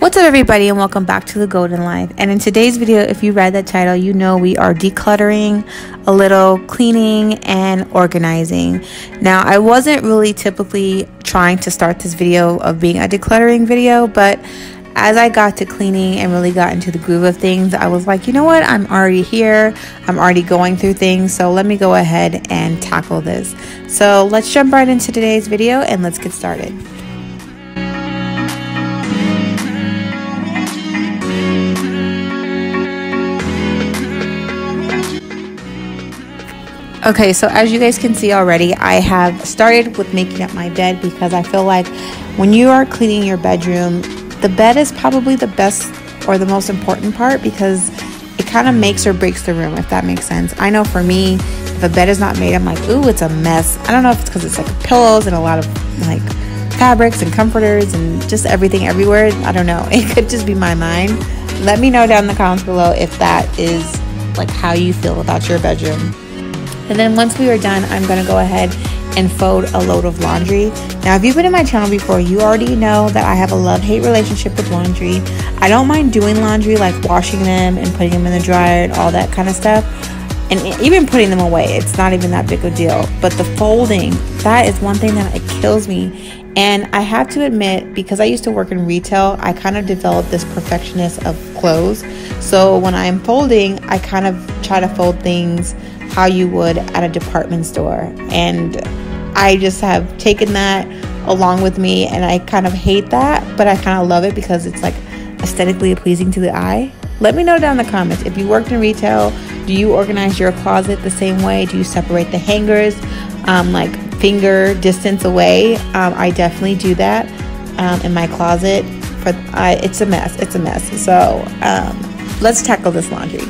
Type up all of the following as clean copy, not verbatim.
What's up everybody, and welcome back to The Golden Life. And in today's video, if you read that title, you know we are decluttering, a little cleaning and organizing. Now, I wasn't really typically trying to start this video of being a decluttering video, but as I got to cleaning and really got into the groove of things, I was like, you know what, I'm already here, I'm already going through things, so let me go ahead and tackle this. So let's jump right into today's video and let's get started. Okay, so as you guys can see already, I have started with making up my bed because I feel like when you are cleaning your bedroom, the bed is probably the best or the most important part because it kind of makes or breaks the room, if that makes sense. I know for me, if a bed is not made, I'm like, ooh, it's a mess. I don't know if it's because it's like pillows and a lot of like fabrics and comforters and just everything everywhere. I don't know. It could just be my mind. Let me know down in the comments below if that is like how you feel about your bedroom. And then once we are done, I'm going to go ahead and fold a load of laundry. Now, if you've been in my channel before, you already know that I have a love-hate relationship with laundry. I don't mind doing laundry, like washing them and putting them in the dryer and all that kind of stuff. And even putting them away, it's not even that big a deal. But the folding, that is one thing that it kills me. And I have to admit, because I used to work in retail, I kind of developed this perfectionist of clothes. So when I'm folding, I kind of try to fold things how you would at a department store. And I just have taken that along with me, and I kind of hate that, but I kind of love it because it's like aesthetically pleasing to the eye. Let me know down in the comments if you worked in retail. Do you organize your closet the same way? Do you separate the hangers like finger distance away? I definitely do that in my closet. It's a mess. It's a mess. So let's tackle this laundry.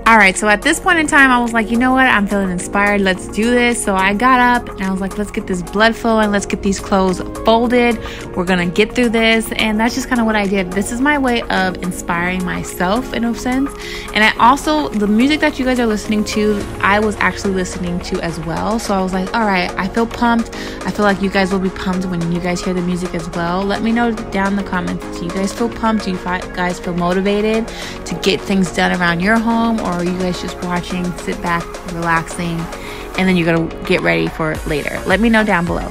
Alright, so at this point in time, I was like, you know what? I'm feeling inspired. Let's do this. So I got up and I was like, let's get this blood flow and let's get these clothes folded. We're going to get through this. And that's just kind of what I did. This is my way of inspiring myself in a sense. And I also, the music that you guys are listening to, I was actually listening to as well. So I was like, all right, I feel pumped. I feel like you guys will be pumped when you guys hear the music as well. Let me know down in the comments. Do you guys feel pumped? Do you guys feel motivated to get things done around your home? Or are you guys just watching, sit back, relaxing, and then you're gonna get ready for later? Let me know down below.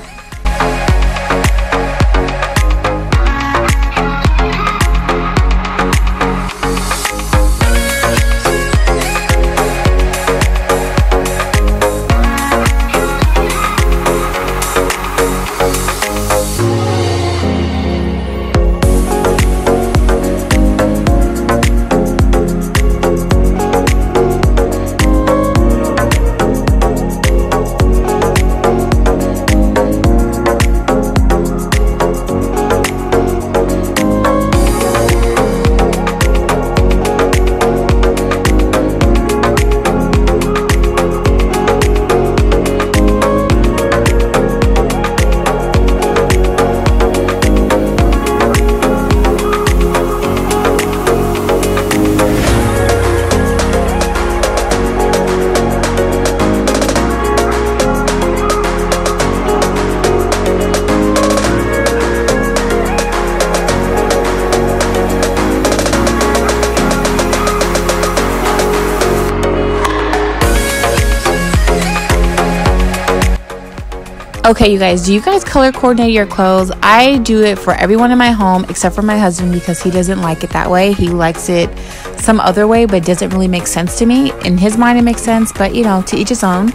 Okay, you guys, do you guys color coordinate your clothes? I do it for everyone in my home except for my husband because he doesn't like it that way. He likes it some other way, but it doesn't really make sense to me. In his mind, it makes sense, but you know, to each his own.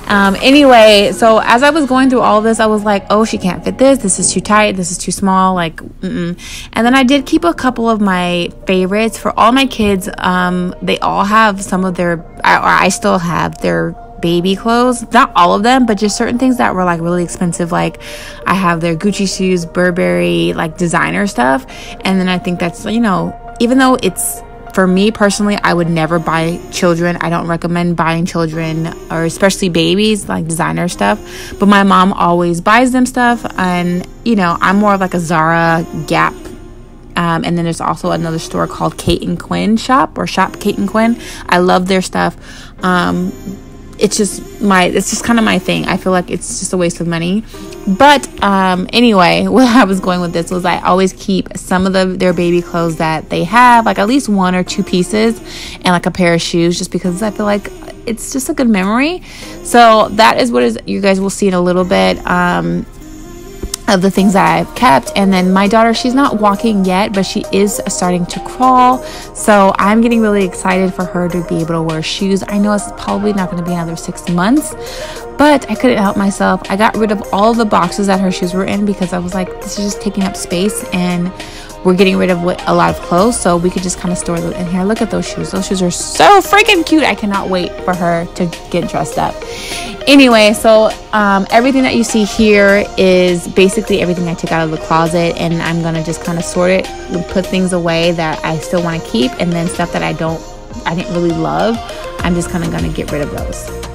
Anyway, so as I was going through all this, I was like, oh, she can't fit this. This is too tight. This is too small. Like, And then I did keep a couple of my favorites for all my kids. They all have some of their, or I still have their baby clothes, not all of them, but just certain things that were like really expensive. Like I have their Gucci shoes, Burberry, like designer stuff. And then I think that's, you know, even though it's, for me personally, I would never buy children. I don't recommend buying children, or especially babies, like designer stuff. But my mom always buys them stuff. And, you know, I'm more of like a Zara, Gap. And then there's also another store called Kate and Quinn Shop, or Shop Kate and Quinn. I love their stuff. It's just kind of my thing. I feel like it's just a waste of money. But anyway, where I was going with this was I always keep some of their baby clothes that they have, like at least 1 or 2 pieces, and like a pair of shoes, just because I feel like it's just a good memory. So that is what you guys will see in a little bit. Of the things that I've kept. And then my daughter, she's not walking yet, but she is starting to crawl, so I'm getting really excited for her to be able to wear shoes. I know it's probably not going to be another 6 months, but I couldn't help myself. I got rid of all the boxes that her shoes were in because I was like, this is just taking up space, and we're getting rid of a lot of clothes, so we could just kind of store those in here. Look at those shoes. Those shoes are so freaking cute. I cannot wait for her to get dressed up. Anyway, so everything that you see here is basically everything I took out of the closet, and I'm gonna just kind of sort it and put things away that I still want to keep, and then stuff that I didn't really love, I'm just kind of gonna get rid of those.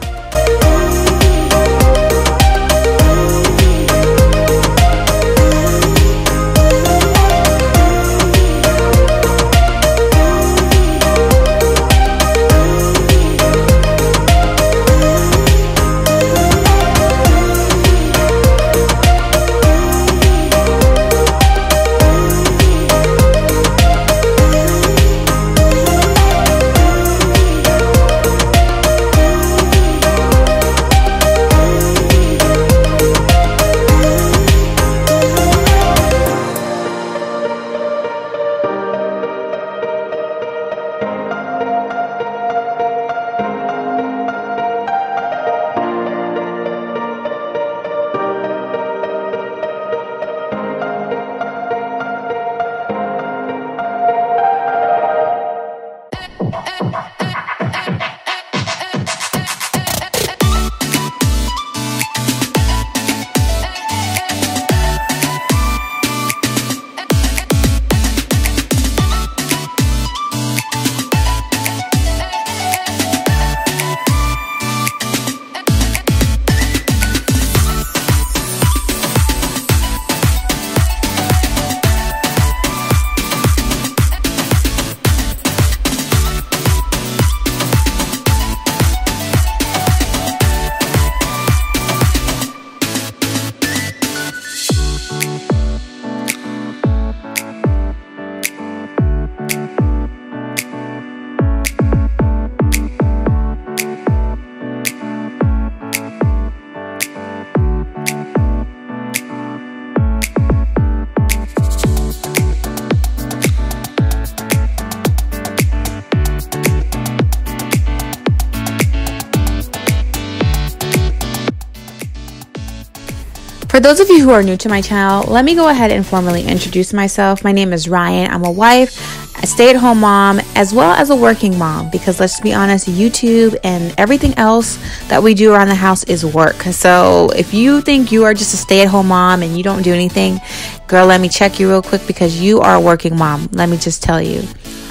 For those of you who are new to my channel, let me go ahead and formally introduce myself. My name is Ryan. I'm a wife, a stay-at-home mom, as well as a working mom, because let's be honest, YouTube and everything else that we do around the house is work. So if you think you are just a stay-at-home mom and you don't do anything, girl, let me check you real quick, because you are a working mom. Let me just tell you.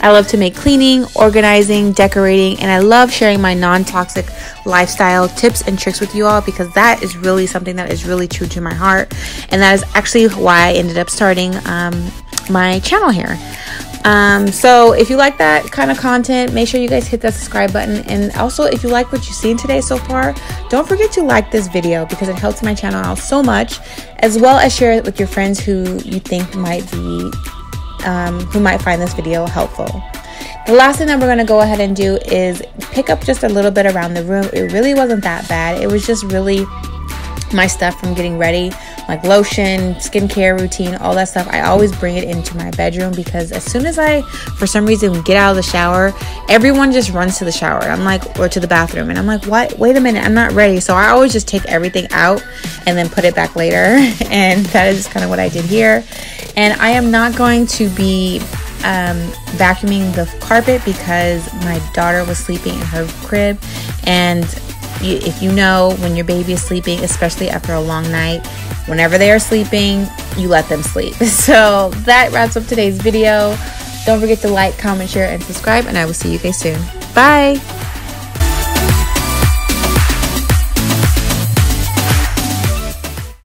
I love to make cleaning, organizing, decorating, and I love sharing my non-toxic lifestyle tips and tricks with you all, because that is really something that is really true to my heart, and that is actually why I ended up starting my channel here. So if you like that kind of content, make sure you guys hit that subscribe button, and also if you like what you've seen today so far, don't forget to like this video, because it helps my channel out so much, as well as share it with your friends who you think might be who might find this video helpful. The last thing that we're going to go ahead and do is pick up just a little bit around the room. It really wasn't that bad. It was just really my stuff from getting ready, like lotion, skincare routine, all that stuff, I always bring it into my bedroom, because as soon as I, for some reason, get out of the shower, everyone just runs to the shower. I'm like, or to the bathroom, and I'm like, what? Wait a minute, I'm not ready. So I always just take everything out and then put it back later. And that is kind of what I did here. And I am not going to be vacuuming the carpet because my daughter was sleeping in her crib, and if you know, when your baby is sleeping, especially after a long night, whenever they are sleeping, you let them sleep. So that wraps up today's video. Don't forget to like, comment, share, and subscribe, and I will see you guys soon. Bye!